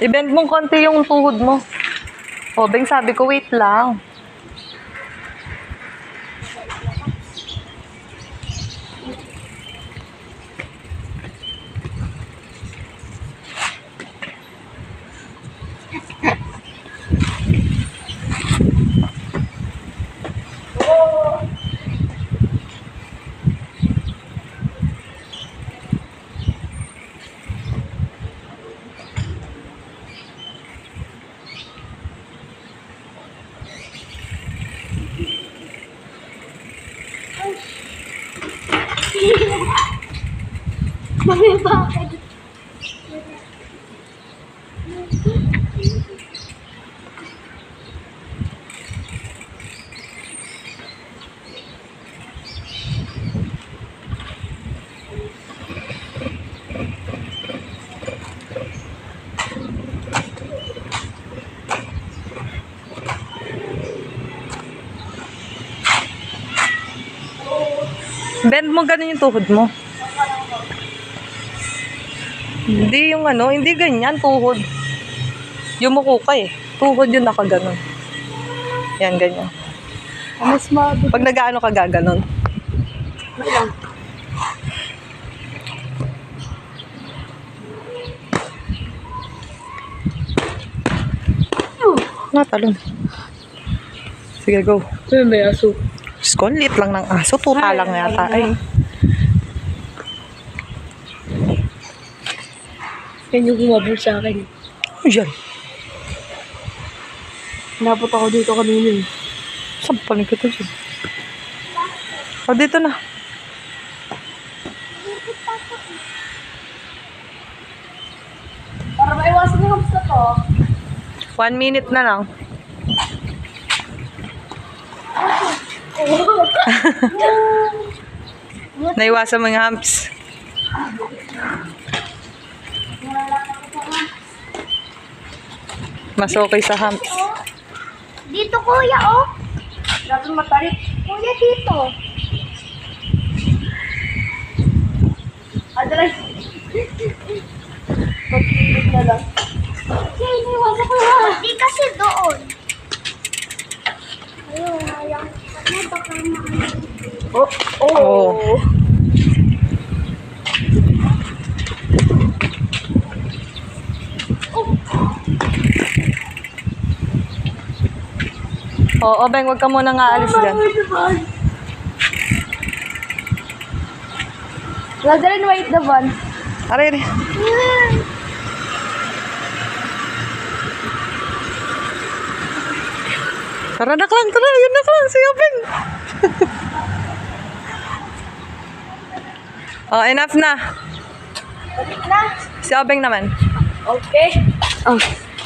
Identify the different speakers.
Speaker 1: I-bend mong konti yung tuhod mo. O, Beng, sabi ko, wait lang.
Speaker 2: Bakit?
Speaker 1: Bend mo ganun yung tuhod mo. Hindi yung ano, hindi ganyan, tuhod. Yumuko ka eh. Tuhod yun nakaganon. Yan, ganyan.
Speaker 2: Mas mabuti.
Speaker 1: Pag nag-ano ka gaganon. Natalon. Sige, go.
Speaker 2: Ito may aso.
Speaker 1: Skonlit lang ng aso. Tuta lang yata. Ay.
Speaker 2: Yan yung kumabol sa akin.
Speaker 1: Ano yan?
Speaker 2: Napot ako dito kanina eh.
Speaker 1: Saan paling kita dyan? O, dito na.
Speaker 2: Para maiwasan yung hamster ko.
Speaker 1: 1 minute na lang. Naiwasan mo yung humps. Mas okay sa humps.
Speaker 2: Dito kuya oh. Dapat matarik. Kuya dito. Adalas. Pag-ibig na lang. Kaya iniwasan ko ha. Hindi kasi doon. Ayun, ayun. Baka
Speaker 1: Oh. Oh. Oo, Beng, wag ka muna nga alis dyan.
Speaker 2: Lagarin wait the van.
Speaker 1: Aray, aray. Tara na lang, tara. Yun na lang, siya, Beng. Oh, enough na.
Speaker 2: Balik na.
Speaker 1: Si Obeng naman.
Speaker 2: Okay. Oh.